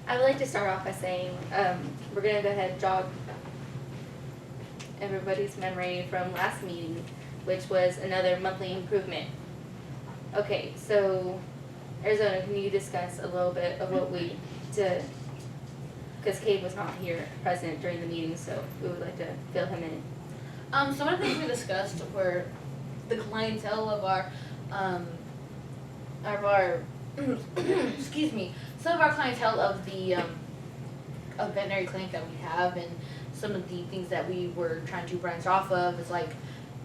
I would like to start off by saying we're going to go ahead and jog everybody's memory from last meeting, which was another monthly improvement. Okay, so Arizona, can you discuss a little bit of what we did? Because Cade was not here present during the meeting, so we would like to fill him in. So one of the things we discussed were the clientele of our excuse me, some of our clientele of the of veterinary clinic that we have, and some of the things that we were trying to branch off of is like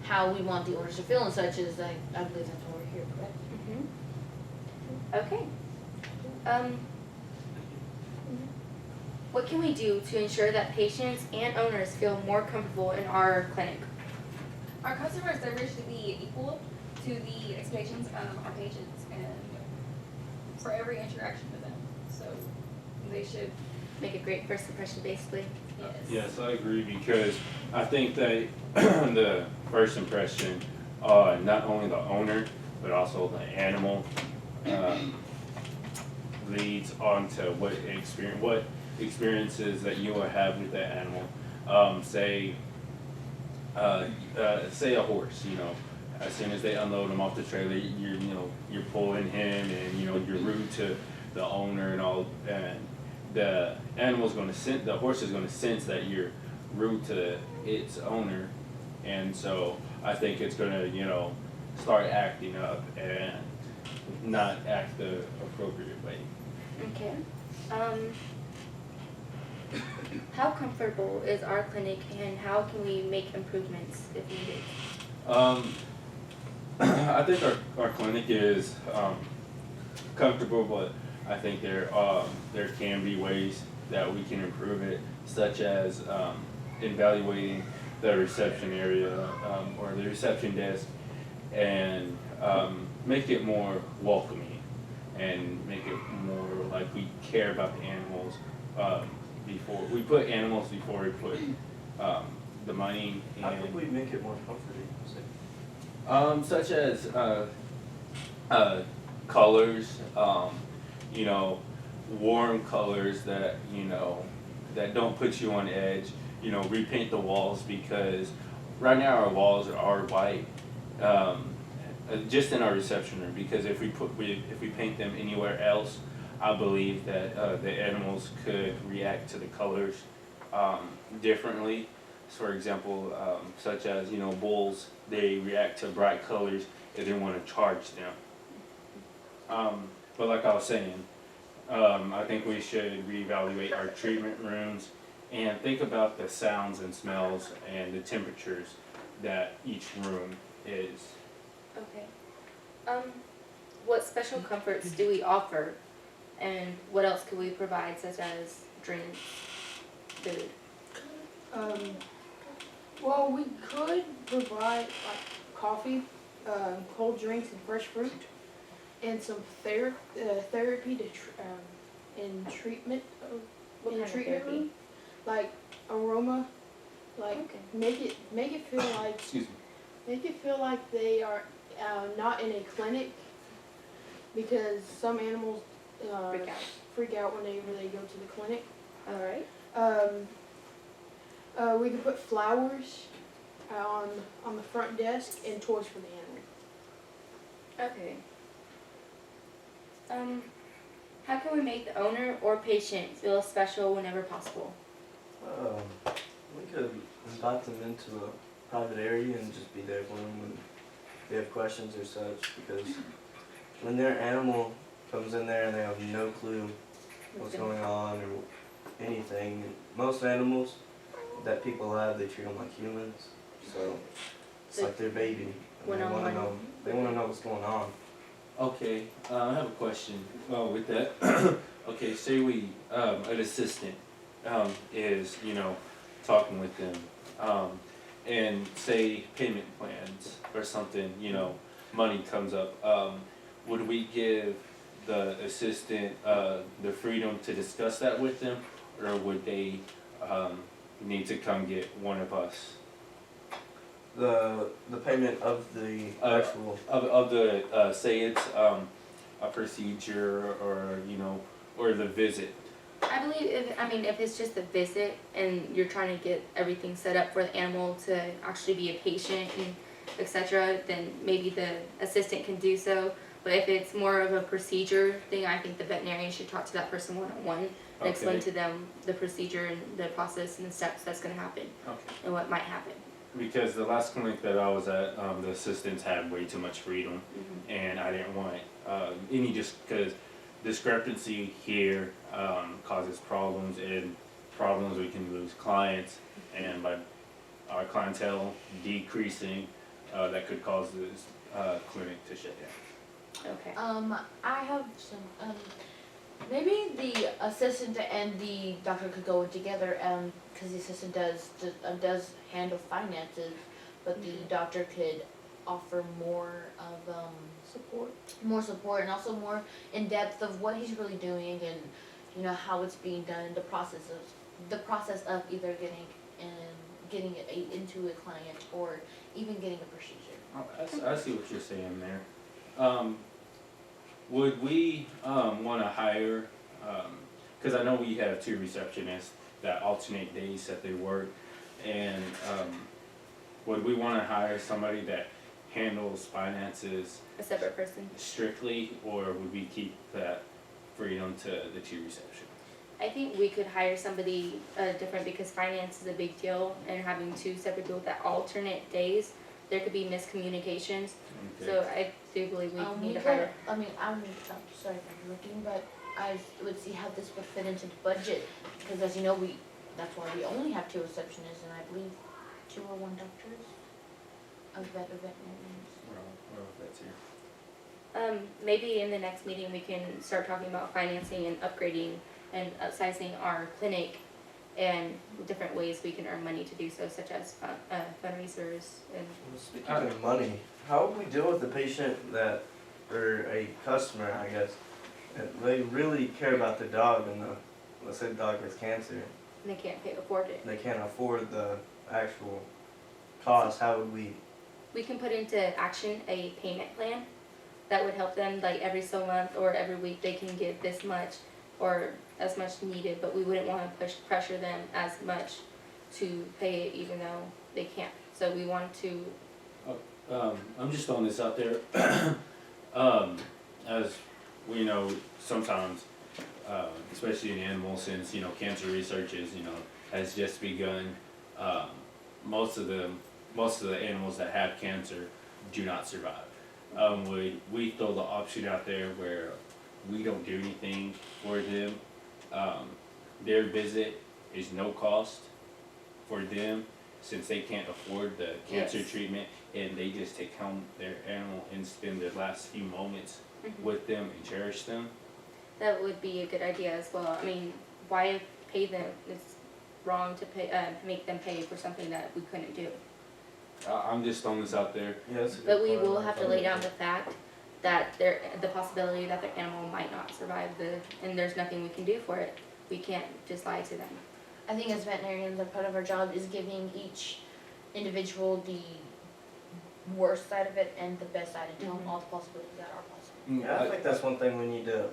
how we want the owners to feel and such. Is I believe that's why we're here, correct? Okay. What can we do to ensure that patients and owners feel more comfortable in our clinic? Our customer service should be equal to the expectations of our patients and for every interaction with them. So they should, Make a great first impression, basically. yes. Yes, I agree, because I think that the first impression, not only the owner, but also the animal, leads on to what experiences that you will have with that animal. Say a horse, as soon as they unload him off the trailer, you're pulling him, and you're rude to the owner and all, and the horse is gonna sense that you're rude to its owner, and so I think it's gonna, start acting up and not act the appropriate way. Okay. How comfortable is our clinic, and how can we make improvements if needed? I think our clinic is comfortable, but I think there can be ways that we can improve it, such as evaluating the reception area or the reception desk, and make it more welcoming, and make it more like we care about the animals before we put animals before we put the money. How could we make it more comforting? Such as colors, warm colors that that don't put you on edge. Repaint the walls, because right now our walls are white, just in our reception room. Because if we paint them anywhere else, I believe that the animals could react to the colors differently. For example, such as bulls, they react to bright colors if they want to charge them. But like I was saying, I think we should reevaluate our treatment rooms and think about the sounds and smells and the temperatures that each room is. Okay. What special comforts do we offer, and what else could we provide, such as drinks, food? Well, we could provide like coffee, cold drinks, and fresh fruit, and some therapy to in treatment What in kind the of treatment therapy? room, like aroma, like Okay. make it feel like Excuse me. they are not in a clinic, because some animals freak out whenever they go to the clinic. All right. We could put flowers on the front desk and toys for the animal. Okay. How can we make the owner or patient feel special whenever possible? We could invite them into a private area and just be there for them when they have questions or such, because when their animal comes in there and they have no clue what's going on or anything, most animals that people have, they treat them like humans, so it's like their baby. And they want to know. They want to know what's going on. Okay, I have a question with that. Okay, say we, an assistant is, talking with them, and say payment plans or something, money comes up. Would we give the assistant the freedom to discuss that with them, or would they need to come get one of us? The payment of the actual. Of the say it's a procedure, or or the visit, I believe if it's just a visit and you're trying to get everything set up for the animal to actually be a patient and etc., then maybe the assistant can do so. But if it's more of a procedure thing, I think the veterinarian should talk to that person one-on-one and explain Okay. to them the procedure and the process and the steps that's gonna happen Okay. and what might happen. Because the last clinic that I was at, the assistants had way too much freedom, and I didn't want any because discrepancy here causes problems, and problems we can lose clients, and by our clientele decreasing, that could cause this clinic to shut down. Okay. I have some, maybe the assistant and the doctor could go in together, cause the assistant does handle finances, but the doctor could offer more of, support and also more in depth of what he's really doing and, you know, how it's being done, the process of either getting it into a client or even getting a procedure. I see what you're saying there. Would we wanna hire, cause I know we have 2 receptionists that alternate days that they work, and would we wanna hire somebody that handles finances A separate person. strictly, or would we keep that freedom to the 2 receptionists? I think we could hire somebody different because finance is a big deal, and having 2 separate people that alternate days, there could be miscommunications. So I do believe we need to hire. I'm sorry if I'm looking, but I would see how this would fit into the budget, because as you know, that's why we only have 2 receptionists, and I believe 2 or 1 doctors of veterinarians. Well, that's here. Maybe in the next meeting, we can start talking about financing and upgrading and upsizing our clinic and different ways we can earn money to do so, such as fundraisers and. Well, speaking of money, how would we deal with a patient or a customer, I guess, that they really care about their dog and let's say the dog has cancer, They can't afford it. they can't afford the actual cost, how would we? We can put into action a payment plan that would help them, like every so month or every week they can give this much or as much needed, but we wouldn't want to pressure them as much to pay it even though they can't. So we want to, I'm just throwing this out there. As we know, sometimes, especially in animals, since, cancer research has just begun, most of the animals that have cancer do not survive. We throw the option out there where we don't do anything for them. Their visit is no cost for them, since they can't afford the cancer Yes. treatment, and they just take home their animal and spend their last few moments with them and cherish them. that would be a good idea as well. I mean, why pay them? It's wrong to make them pay for something that we couldn't do. I'm just throwing this out there. Yeah, that's a good But we point. will have to lay down the fact that the possibility that their animal might not survive and there's nothing we can do for it. We can't just lie to them. I think as veterinarians, a part of our job is giving each individual the worst side of it and the best side, and tell them all the possibilities that are possible. Yeah, I think that's one thing we need to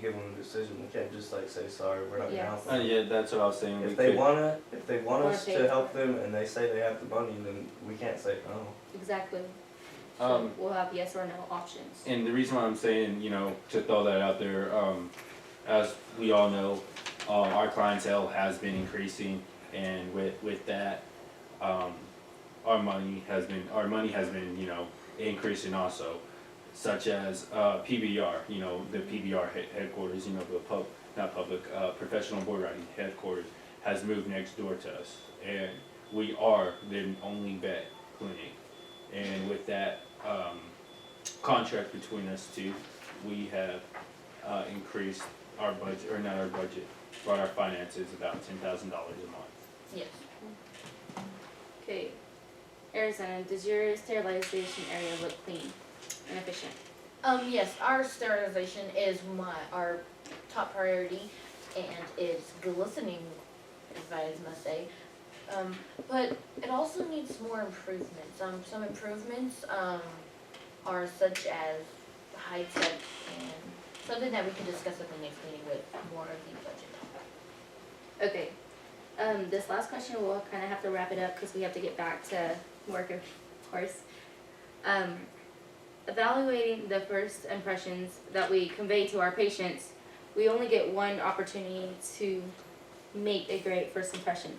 give them a decision, we can't just like say, sorry, we're not gonna Yes. help them. Yeah, that's what I was saying. If We they could- want Wanna us pay to for help it. them and they say they have the money, then we can't say no. Exactly. So Um, we'll have yes or no options. And the reason why I'm saying, to throw that out there, as we all know, our clientele has been increasing, and with that, our money has been, increasing also, such as, PBR, the PBR headquarters, professional board riding headquarters has moved next door to us, and we are the only vet clinic. And with that, contract between us two, we have, increased our budget, or not our budget, but our finances about $10,000 a month. Yes. Okay. Arizona, does your sterilization area look clean and efficient? Yes, our sterilization is our top priority, and it's glistening, if I must say. But it also needs more improvements. Some improvements are such as high tech and something that we can discuss at the next meeting with more of the budget This last question, we'll kind of have to wrap it up because we have to get back to work, of course. Evaluating the first impressions that we convey to our patients, we only get one opportunity to make a great first impression.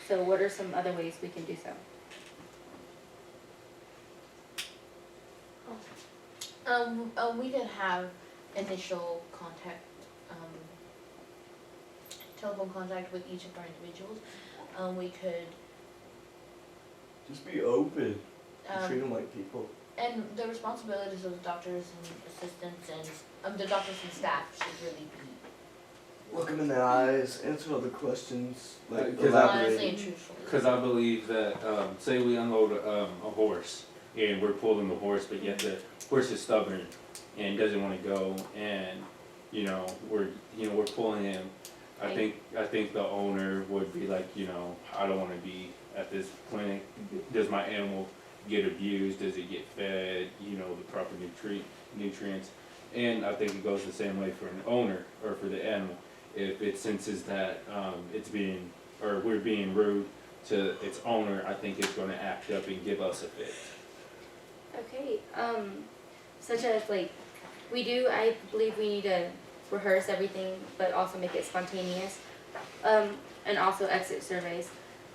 So what are some other ways we can do so? We could have initial contact, telephone contact with each of our individuals. We could, Just be open. Treat um, them like people. and the responsibilities of the doctors and assistants and, the doctors and staff should really be Look them in the eyes. Answer all the questions. Like Because I- honestly elaborate. and truthfully. Cause I believe that, say we unload, a horse and we're pulling the horse, but yet the horse is stubborn and doesn't wanna go and, we're pulling him. I think the owner would be like, I don't wanna be at this clinic. Does my animal get abused? Does it get fed, the proper nutrients? And I think it goes the same way for an owner or for the animal. If it senses that, we're being rude to its owner, I think it's gonna act up and give us a fit. Okay, such as like, I believe we need to rehearse everything, but also make it spontaneous, and also exit surveys.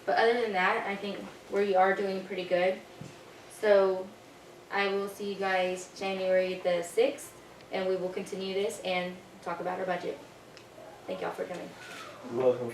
But other than that, I think we are doing pretty good. So I will see you guys January the 6th, and we will continue this and talk about our budget. Thank y'all for coming. You're welcome.